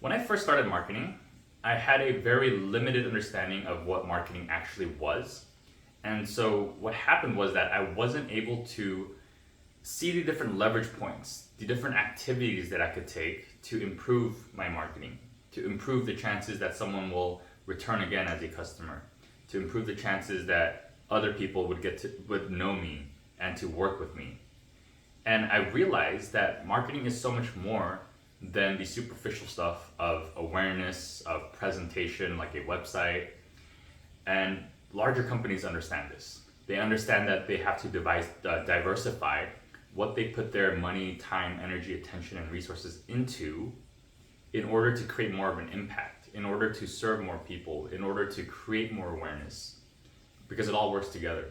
When I first started marketing, I had a very limited understanding of what marketing actually was. And so what happened was that I wasn't able to see the different leverage points, the different activities that I could take to improve my marketing, to improve the chances that someone will return again as a customer, to improve the chances that other people would know me and to work with me. And I realized that marketing is so much more than the superficial stuff of awareness, of presentation, like a website. And larger companies understand this. They understand that they have to diversify what they put their money, time, energy, attention, and resources into in order to create more of an impact, in order to serve more people, in order to create more awareness, because it all works together.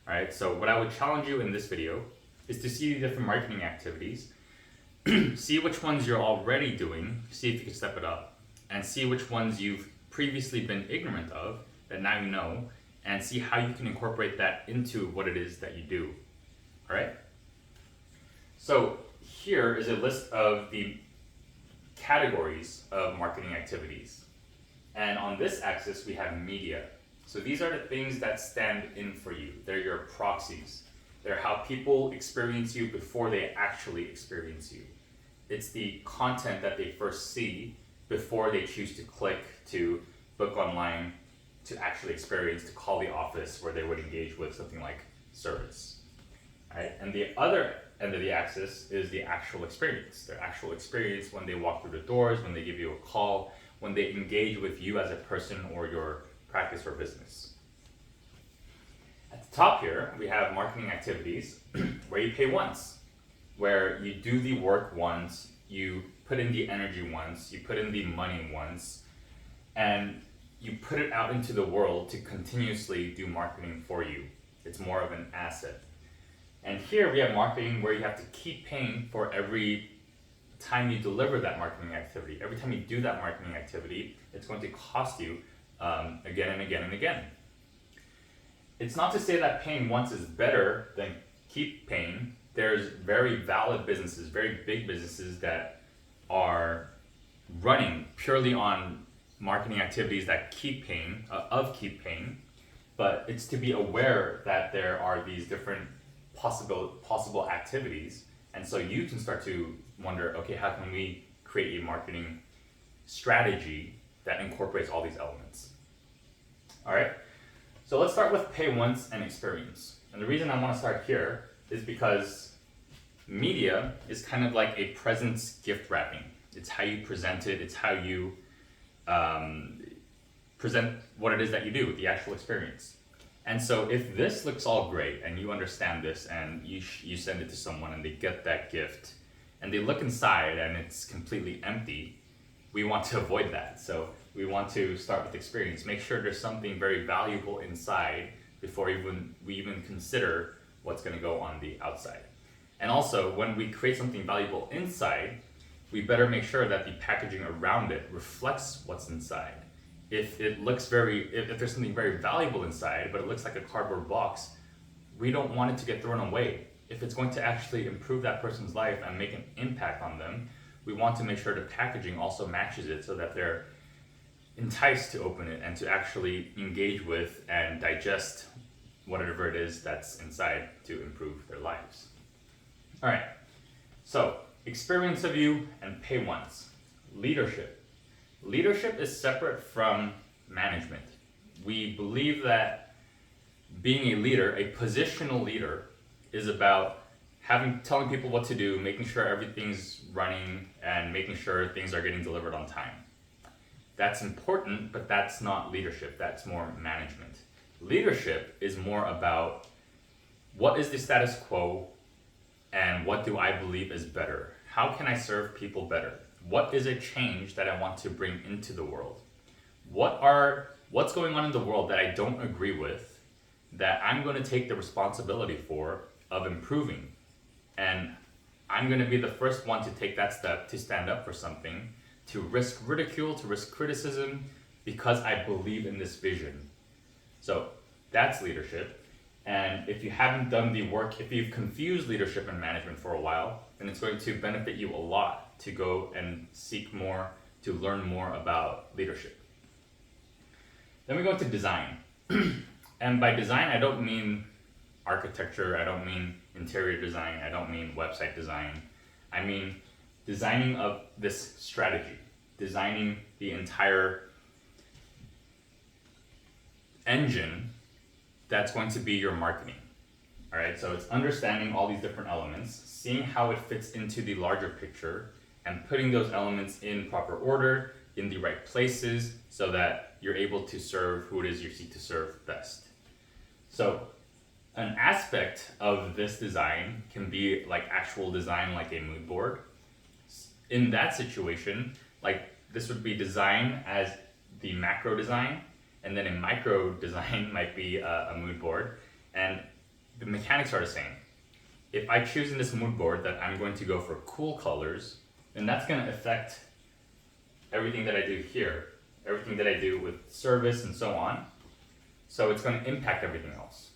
All right, so what I would challenge you in this video is to see the different marketing activities, see which ones you're already doing, see if you can step it up, and see which ones you've previously been ignorant of that now you know, and see how you can incorporate that into what it is that you do. All right? So here is a list of the categories of marketing activities. And on this axis, we have media. So these are the things that stand in for you. They're your proxies. They're how people experience you before they actually experience you. It's the content that they first see before they choose to click, to book online, to actually experience, to call the office where they would engage with something like service. Right? And the other end of the axis is the actual experience. Their actual experience when they walk through the doors, when they give you a call, when they engage with you as a person or your practice or business. At the top here, we have marketing activities where you pay once, where you do the work once, you put in the energy once, you put in the money once, and you put it out into the world to continuously do marketing for you. It's more of an asset. And here we have marketing where you have to keep paying for every time you deliver that marketing activity. Every time you do that marketing activity, it's going to cost you again and again and again. It's not to say that paying once is better than keep paying. There's very valid businesses, very big businesses that are running purely on marketing activities that keep paying, but it's to be aware that there are these different possible activities, and so you can start to wonder, okay, how can we create a marketing strategy that incorporates all these elements? All right, so let's start with pay once and experience. And the reason I want to start here is because media is kind of like a presents gift wrapping. It's how you present it, it's how you present what it is that you do, the actual experience. And so if this looks all great and you understand this and you send it to someone and they get that gift and they look inside and it's completely empty, we want to avoid that. So we want to start with experience. Make sure there's something very valuable inside before we even consider what's going to go on the outside. And also, when we create something valuable inside, we better make sure that the packaging around it reflects what's inside. If there's something very valuable inside, but it looks like a cardboard box, we don't want it to get thrown away. If it's going to actually improve that person's life and make an impact on them, we want to make sure the packaging also matches it so that they're enticed to open it and to actually engage with and digest whatever it is that's inside to improve their lives. All right, so experience of you and pay once. Leadership. Leadership is separate from management. We believe that being a leader, a positional leader, is about telling people what to do, making sure everything's running, and making sure things are getting delivered on time. That's important, but that's not leadership. That's more management. Leadership is more about what is the status quo and what do I believe is better? How can I serve people better? What is a change that I want to bring into the world? What's going on in the world that I don't agree with, that I'm going to take the responsibility for of improving? And I'm going to be the first one to take that step to stand up for something, to risk ridicule, to risk criticism, because I believe in this vision. So that's leadership. And if you haven't done the work, if you've confused leadership and management for a while, then it's going to benefit you a lot to go and seek more to learn more about leadership. Then we go into design. And by design, I don't mean architecture, I don't mean interior design, I don't mean website design. I mean designing of this strategy, designing the entire engine that's going to be your marketing. All right, so it's understanding all these different elements, seeing how it fits into the larger picture, and putting those elements in proper order, in the right places, so that you're able to serve who it is you seek to serve best. So an aspect of this design can be like actual design, like a mood board. In that situation, like this would be design as the macro design, and then a micro design might be a mood board. And the mechanics are the same. If I choose in this mood board that I'm going to go for cool colors, then that's going to affect everything that I do here, everything that I do with service and so on. So it's going to impact everything else.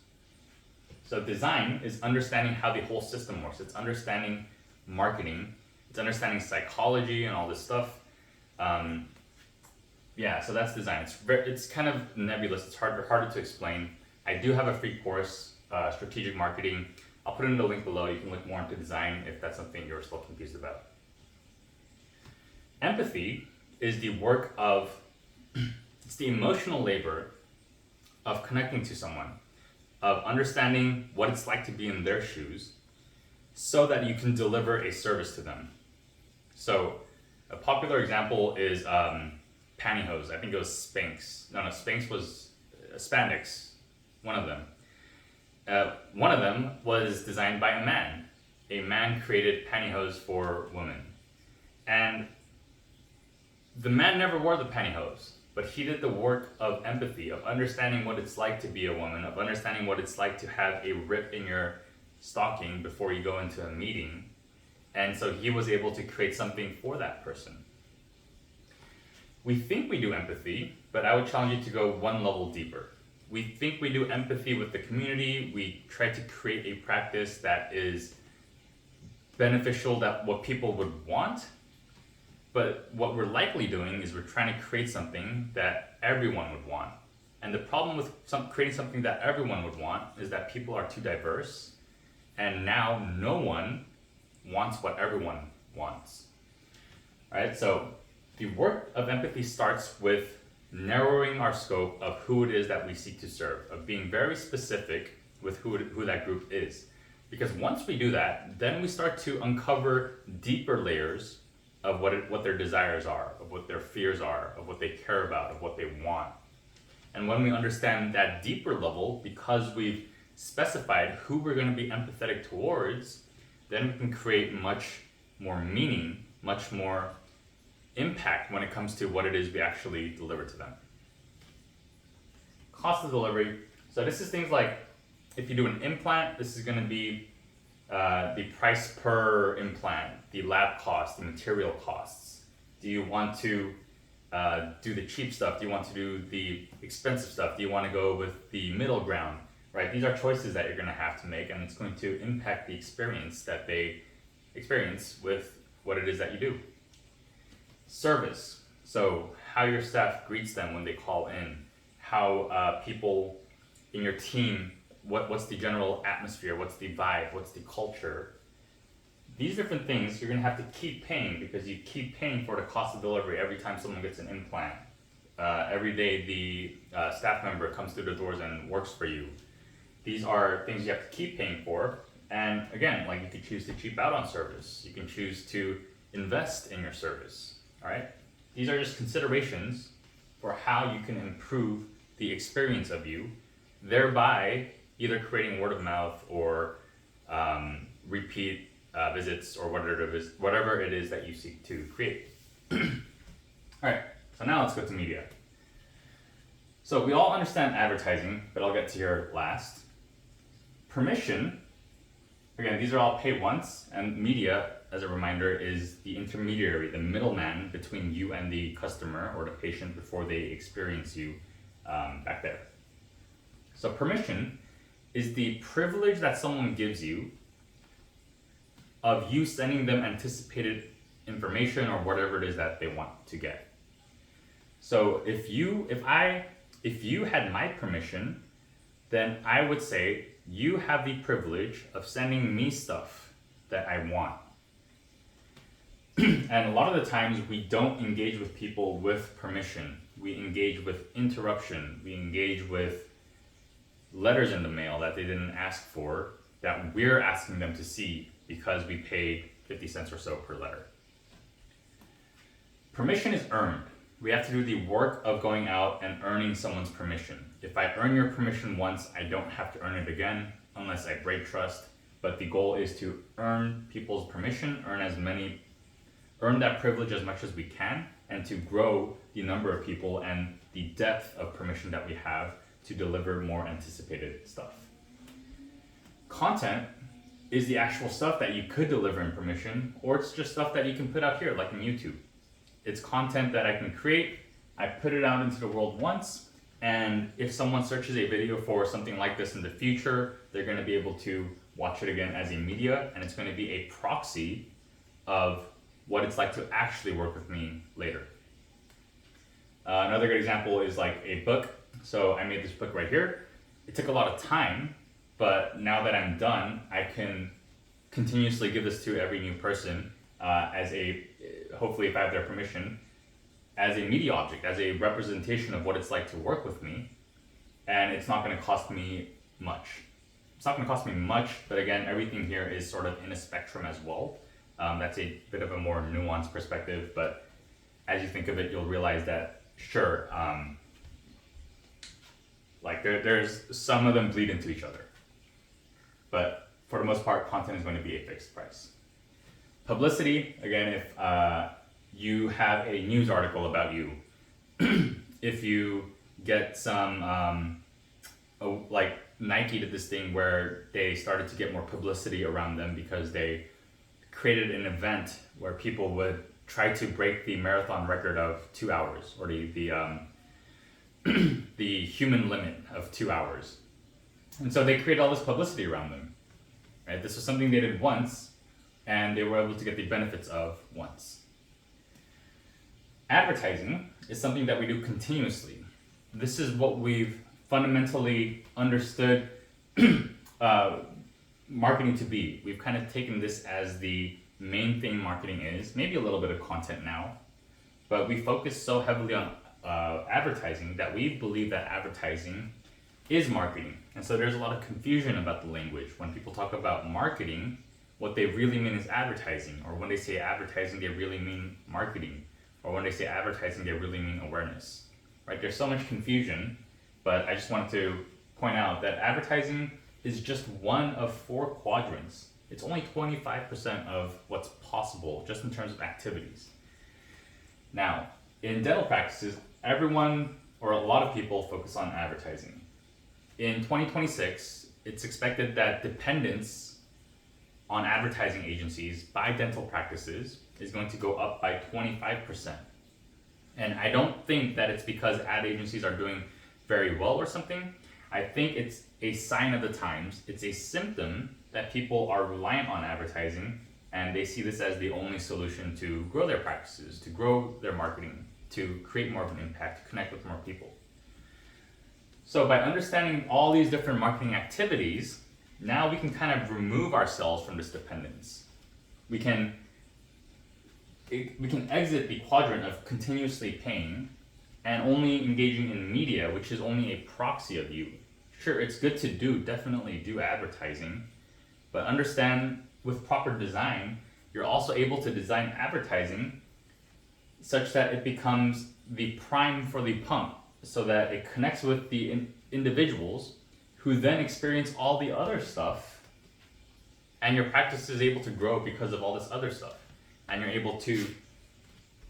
So design is understanding how the whole system works. It's understanding marketing. It's understanding psychology and all this stuff. So that's design. It's kind of nebulous. It's harder to explain. I do have a free course, strategic marketing. I'll put it in the link below. You can look more into design if that's something you're still confused about. Empathy is the work of, it's the emotional labor of connecting to someone, of understanding what it's like to be in their shoes so that you can deliver a service to them. So a popular example is pantyhose. I think it was Spanx. No, Spanx was spandex, one of them. One of them was designed by a man. A man created pantyhose for women. And the man never wore the pantyhose, but he did the work of empathy, of understanding what it's like to be a woman, of understanding what it's like to have a rip in your stocking before you go into a meeting. And so he was able to create something for that person. We think we do empathy, but I would challenge you to go one level deeper. We think we do empathy with the community. We try to create a practice that is beneficial, that what people would want. But what we're likely doing is we're trying to create something that everyone would want. And the problem with creating something that everyone would want is that people are too diverse, and now no one wants what everyone wants. All right, so the work of empathy starts with narrowing our scope of who it is that we seek to serve, of being very specific with who that group is. Because once we do that, then we start to uncover deeper layers of what their desires are, of what their fears are, of what they care about, of what they want. And when we understand that deeper level, because we've specified who we're going to be empathetic towards, then we can create much more meaning, much more impact when it comes to what it is we actually deliver to them. Cost of delivery. So this is things like, if you do an implant, this is going to be the price per implant, the lab cost, the material costs. Do you want to do the cheap stuff? Do you want to do the expensive stuff? Do you want to go with the middle ground? Right? These are choices that you're going to have to make, and it's going to impact the experience that they experience with what it is that you do. Service. So how your staff greets them when they call in, how people in your team, what's the general atmosphere, what's the vibe, what's the culture. These different things you're going to have to keep paying, because you keep paying for the cost of delivery every time someone gets an implant. Every day the staff member comes through the doors and works for you. These are things you have to keep paying for. And again, like, you could choose to cheap out on service. You can choose to invest in your service. All right? These are just considerations for how you can improve the experience of you, thereby either creating word of mouth or repeat visits, or whatever it is that you seek to create. All right, so now let's go to media. So we all understand advertising, but I'll get to here last. Permission, again, these are all pay once, and media, as a reminder, is the intermediary, the middleman between you and the customer or the patient before they experience you back there. So permission is the privilege that someone gives you of you sending them anticipated information or whatever it is that they want to get. So if you had my permission, then I would say you have the privilege of sending me stuff that I want. And a lot of the times we don't engage with people with permission. We engage with interruption. We engage with letters in the mail that they didn't ask for, that we're asking them to see because we paid 50 cents or so per letter. Permission is earned. We have to do the work of going out and earning someone's permission. If I earn your permission once, I don't have to earn it again unless I break trust. But the goal is to earn people's permission, earn that privilege as much as we can, and to grow the number of people and the depth of permission that we have to deliver more anticipated stuff. Content is the actual stuff that you could deliver in permission, or it's just stuff that you can put out here, like in YouTube. It's content that I can create, I put it out into the world once, and if someone searches a video for something like this in the future, they're going to be able to watch it again as a media, and it's going to be a proxy of what it's like to actually work with me later. Another good example is like a book. So I made this book right here. It took a lot of time, but now that I'm done, I can continuously give this to every new person hopefully if I have their permission, as a media object, as a representation of what it's like to work with me. And it's not going to cost me much. It's not going to cost me much, but again, everything here is sort of in a spectrum as well. That's a bit of a more nuanced perspective, but as you think of it, you'll realize that sure, there's some of them bleed into each other, but for the most part, content is going to be a fixed price. Publicity, again, if you have a news article about you, if you get some, like Nike did this thing where they started to get more publicity around them because they created an event where people would try to break the marathon record of 2 hours, or the human limit of 2 hours. And so they created all this publicity around them. Right? This was something they did once, and they were able to get the benefits of once. Advertising is something that we do continuously. This is what we've fundamentally understood marketing to be. We've kind of taken this as the main thing marketing is, maybe a little bit of content now, but we focus so heavily on advertising that we believe that advertising is marketing. And so there's a lot of confusion about the language. When people talk about marketing, what they really mean is advertising, or when they say advertising, they really mean marketing, or when they say advertising, they really mean awareness, right? There's so much confusion, but I just wanted to point out that advertising is just one of 4 quadrants. It's only 25% of what's possible just in terms of activities. Now, in dental practices, everyone or a lot of people focus on advertising. In 2026, it's expected that dependence on advertising agencies by dental practices is going to go up by 25%. And I don't think that it's because ad agencies are doing very well or something. I think it's a sign of the times. It's a symptom that people are reliant on advertising, and they see this as the only solution to grow their practices, to grow their marketing, to create more of an impact, to connect with more people. So by understanding all these different marketing activities, now we can kind of remove ourselves from this dependence. We can exit the quadrant of continuously paying and only engaging in media, which is only a proxy of you. Sure, it's good to definitely do advertising, but understand with proper design, you're also able to design advertising such that it becomes the prime for the pump, so that it connects with the individuals who then experience all the other stuff, and your practice is able to grow because of all this other stuff. And you're able to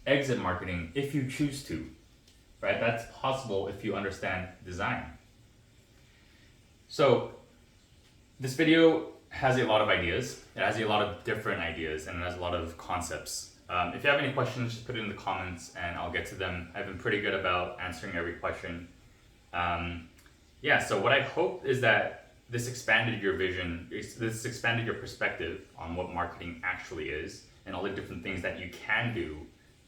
exit marketing if you choose to, right? That's possible if you understand design. So this video has a lot of ideas. It has a lot of different ideas, and it has a lot of concepts. If you have any questions, just put it in the comments and I'll get to them. I've been pretty good about answering every question. So what I hope is that this expanded your vision, this expanded your perspective on what marketing actually is, and all the different things that you can do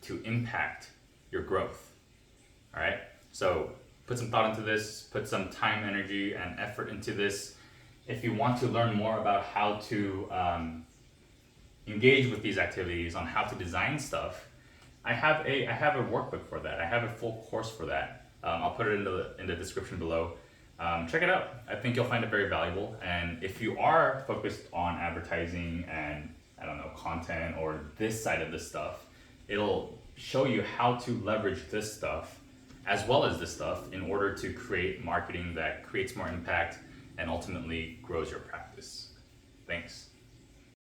to impact your growth. All right, so put some thought into this, put some time, energy, and effort into this. If you want to learn more about how to engage with these activities, on how to design stuff, I have a workbook for that. I have a full course for that. I'll put it in the description below. Check it out. I think you'll find it very valuable. And if you are focused on advertising and, I don't know, content or this side of this stuff, it'll show you how to leverage this stuff as well as this stuff in order to create marketing that creates more impact and ultimately grows your practice. Thanks.